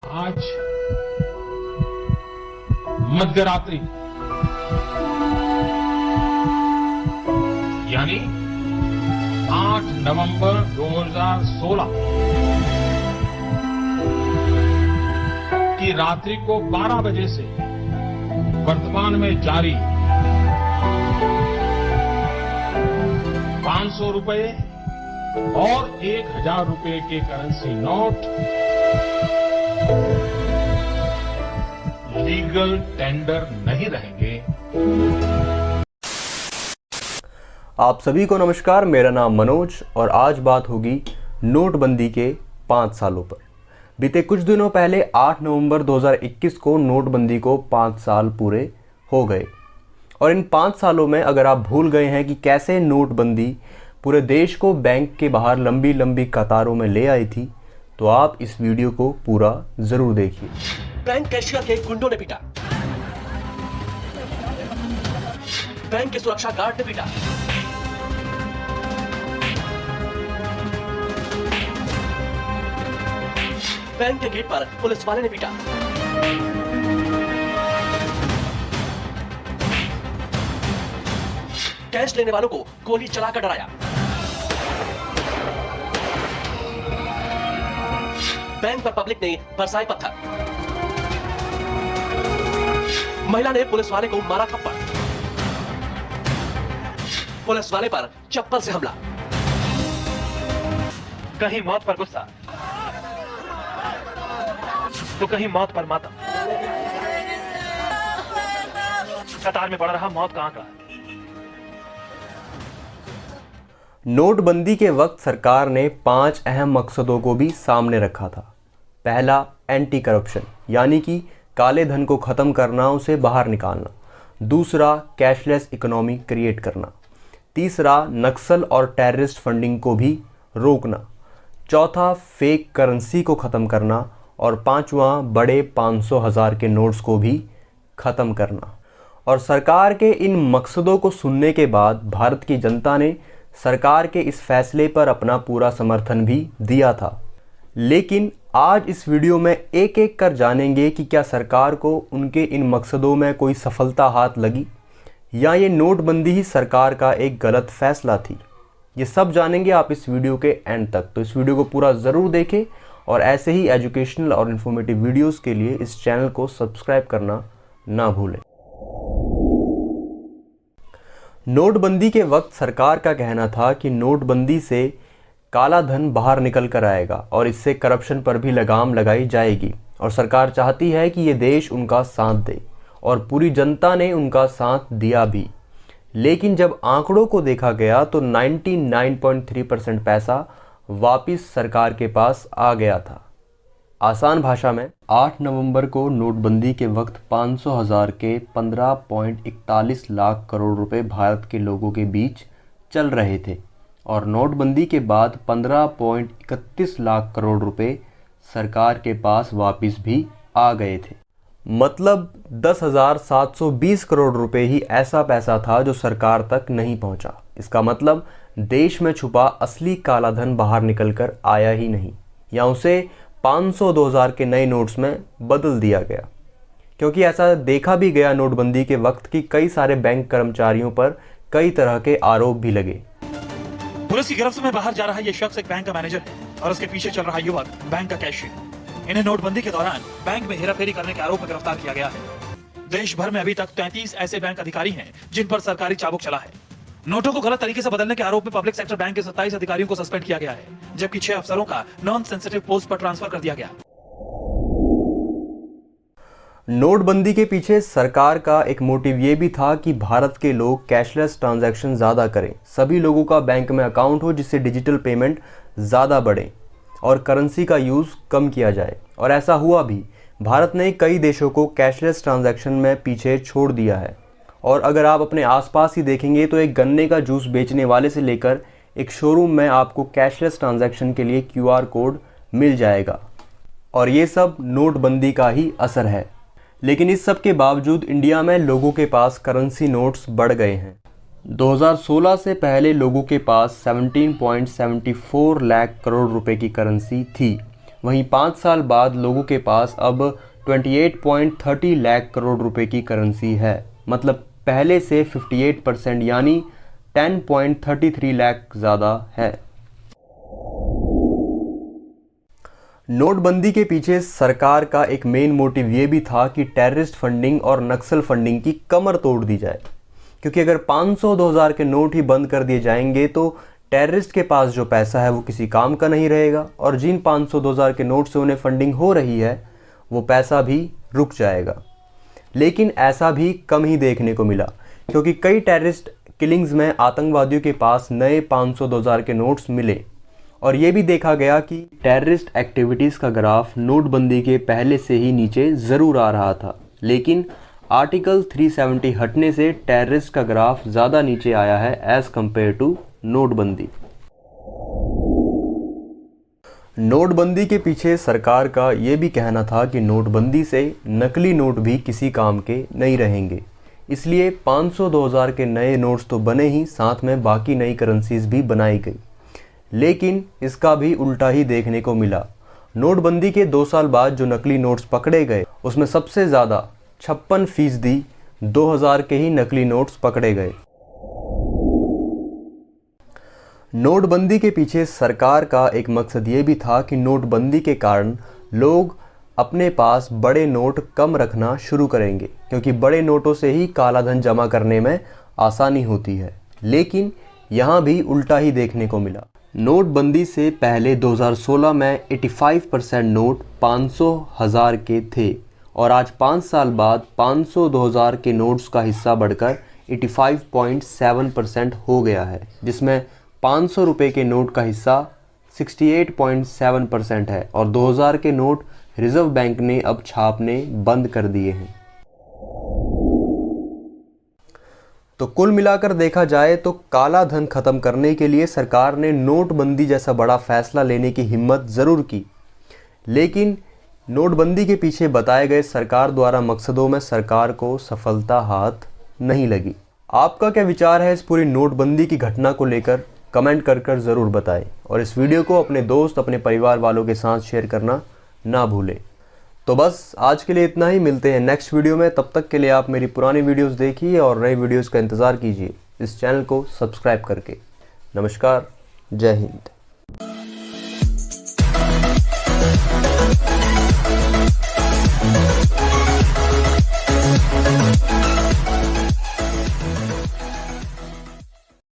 आज मध्यरात्रि यानी 8 नवंबर 2016 की रात्रि को 12 बजे से वर्तमान में जारी 500 रुपए और 1000 रुपए के करेंसी नोट लीगल टेंडर नहीं रहेंगे। आप सभी को नमस्कार। मेरा नाम मनोज और आज बात होगी नोटबंदी के 5 सालों पर। बीते कुछ दिनों पहले 8 नवंबर 2021 को नोटबंदी को 5 साल पूरे हो गए और इन 5 सालों में अगर आप भूल गए हैं कि कैसे नोटबंदी पूरे देश को बैंक के बाहर लंबी लंबी कतारों में ले आई थी, तो आप इस वीडियो को पूरा जरूर देखिए। बैंक कैशियर के गुंडों ने पीटा, बैंक के सुरक्षा गार्ड ने पीटा, बैंक के गेट पर पुलिस वाले ने पीटा, कैश लेने वालों को गोली चलाकर डराया, बैंक पर पब्लिक ने बरसाए पत्थर, महिला ने पुलिस वाले को मारा थप्पड़, पुलिस वाले पर चप्पल से हमला, कहीं मौत पर गुस्सा तो कहीं मौत पर मातम, कतार में बढ़ रहा मौत का आंकड़ा। नोटबंदी के वक्त सरकार ने 5 अहम मकसदों को भी सामने रखा था। पहला, एंटी करप्शन यानी कि काले धन को ख़त्म करना, उसे बाहर निकालना। दूसरा, कैशलेस इकोनॉमी क्रिएट करना। तीसरा, नक्सल और टेररिस्ट फंडिंग को भी रोकना। चौथा, फेक करेंसी को ख़त्म करना और पांचवा, बड़े 500,000 के नोट्स को भी ख़त्म करना। और सरकार के इन मकसदों को सुनने के बाद भारत की जनता ने सरकार के इस फैसले पर अपना पूरा समर्थन भी दिया था। लेकिन आज इस वीडियो में एक एक कर जानेंगे कि क्या सरकार को उनके इन मकसदों में कोई सफलता हाथ लगी या ये नोटबंदी ही सरकार का एक गलत फैसला थी। ये सब जानेंगे आप इस वीडियो के एंड तक, तो इस वीडियो को पूरा ज़रूर देखें और ऐसे ही एजुकेशनल और इन्फॉर्मेटिव वीडियोस के लिए इस चैनल को सब्सक्राइब करना ना भूलें। नोटबंदी के वक्त सरकार का कहना था कि नोटबंदी से काला धन बाहर निकल कर आएगा और इससे करप्शन पर भी लगाम लगाई जाएगी और सरकार चाहती है कि ये देश उनका साथ दे और पूरी जनता ने उनका साथ दिया भी। लेकिन जब आंकड़ों को देखा गया तो 99.3% पैसा वापस सरकार के पास आ गया था। आसान भाषा में 8 नवंबर को नोटबंदी के वक्त 500,000 के 15.41 लाख करोड़ रुपए भारत के लोगों के बीच चल रहे थे और नोटबंदी के बाद 15.31 लाख करोड़ रुपए सरकार के पास वापस भी आ गए थे। मतलब 10,720 करोड़ रुपए ही ऐसा पैसा था जो सरकार तक नहीं पहुंचा। इसका मतलब देश में छुपा असली काला धन बाहर निकलकर आया ही नहीं या उसे 500 2000 के नए नोट्स में बदल दिया गया। क्योंकि ऐसा देखा भी गया नोटबंदी के वक्त कि कई सारे बैंक कर्मचारियों पर कई तरह के आरोप भी लगे। पुलिस की गिरफ्त में बाहर जा रहा ये शख्स एक बैंक का मैनेजर है और उसके पीछे चल रहा युवक बैंक का कैशियर। इन्हें नोटबंदी के दौरान बैंक में हेराफेरी करने के आरोप में गिरफ्तार किया गया है। देश भर में अभी तक 33 ऐसे बैंक अधिकारी हैं जिन पर सरकारी चाबुक चला है। नोटों को गलत तरीके से बदलने के आरोप में पब्लिक सेक्टर बैंक के 27 अधिकारियों को सस्पेंड किया गया है, जबकि 6 अफसरों का नॉन सेंसिटिव पोस्ट पर ट्रांसफर कर दिया गया। नोटबंदी के पीछे सरकार का एक मोटिव ये भी था कि भारत के लोग कैशलेस ट्रांजैक्शन ज़्यादा करें, सभी लोगों का बैंक में अकाउंट हो जिससे डिजिटल पेमेंट ज़्यादा बढ़े और करेंसी का यूज़ कम किया जाए। और ऐसा हुआ भी। भारत ने कई देशों को कैशलेस ट्रांजैक्शन में पीछे छोड़ दिया है। और अगर आप अपने आसपास ही देखेंगे तो एक गन्ने का जूस बेचने वाले से लेकर एक शोरूम में आपको कैशलेस ट्रांजैक्शन के लिए QR कोड मिल जाएगा। और ये सब नोटबंदी का ही असर है। लेकिन इस सब के बावजूद इंडिया में लोगों के पास करेंसी नोट्स बढ़ गए हैं। 2016 से पहले लोगों के पास 17.74 लाख करोड़ रुपए की करेंसी थी, वहीं 5 साल बाद लोगों के पास अब 28.30 लाख करोड़ रुपए की करेंसी है, मतलब पहले से 58% यानी 10.33 लाख ज़्यादा है। नोटबंदी के पीछे सरकार का एक मेन मोटिव ये भी था कि टेररिस्ट फंडिंग और नक्सल फंडिंग की कमर तोड़ दी जाए, क्योंकि अगर 500 2000 के नोट ही बंद कर दिए जाएंगे तो टेररिस्ट के पास जो पैसा है वो किसी काम का नहीं रहेगा, और जिन 500 2000 के नोट से उन्हें फंडिंग हो रही है वो पैसा भी रुक जाएगा। लेकिन ऐसा भी कम ही देखने को मिला, क्योंकि कई टेररिस्ट किलिंग्स में आतंकवादियों के पास नए 500 2000 के नोट्स मिले, और ये भी देखा गया कि टेररिस्ट एक्टिविटीज़ का ग्राफ नोटबंदी के पहले से ही नीचे ज़रूर आ रहा था, लेकिन आर्टिकल 370 हटने से टेररिस्ट का ग्राफ ज़्यादा नीचे आया है एज़ कम्पेयर टू नोटबंदी। नोटबंदी के पीछे सरकार का ये भी कहना था कि नोटबंदी से नकली नोट भी किसी काम के नहीं रहेंगे, इसलिए 500 2000 के नए नोट्स तो बने ही, साथ में बाकी नई करेंसीज भी बनाई गई। लेकिन इसका भी उल्टा ही देखने को मिला। नोटबंदी के 2 साल बाद जो नकली नोट्स पकड़े गए उसमें सबसे ज़्यादा 56% 2000 के ही नकली नोट्स पकड़े गए। नोटबंदी के पीछे सरकार का एक मकसद ये भी था कि नोटबंदी के कारण लोग अपने पास बड़े नोट कम रखना शुरू करेंगे, क्योंकि बड़े नोटों से ही काला धन जमा करने में आसानी होती है। लेकिन यहाँ भी उल्टा ही देखने को मिला। नोटबंदी से पहले 2016 में 85% नोट 500 1000 के थे, और आज 5 साल बाद 500 2000 के नोट्स का हिस्सा बढ़कर 85.7% हो गया है, जिसमें 500 रुपये के नोट का हिस्सा 68.7% है, और 2000 के नोट रिजर्व बैंक ने अब छापने बंद कर दिए हैं। तो कुल मिलाकर देखा जाए तो काला धन खत्म करने के लिए सरकार ने नोटबंदी जैसा बड़ा फैसला लेने की हिम्मत ज़रूर की, लेकिन नोटबंदी के पीछे बताए गए सरकार द्वारा मकसदों में सरकार को सफलता हाथ नहीं लगी। आपका क्या विचार है इस पूरी नोटबंदी की घटना को लेकर? कमेंट कर ज़रूर बताएं, और इस वीडियो को अपने दोस्त, अपने परिवार वालों के साथ शेयर करना ना भूलें। तो बस आज के लिए इतना ही, मिलते हैं नेक्स्ट वीडियो में। तब तक के लिए आप मेरी पुरानी वीडियोस देखिए और नई वीडियोस का इंतज़ार कीजिए इस चैनल को सब्सक्राइब करके। नमस्कार, जय हिंद।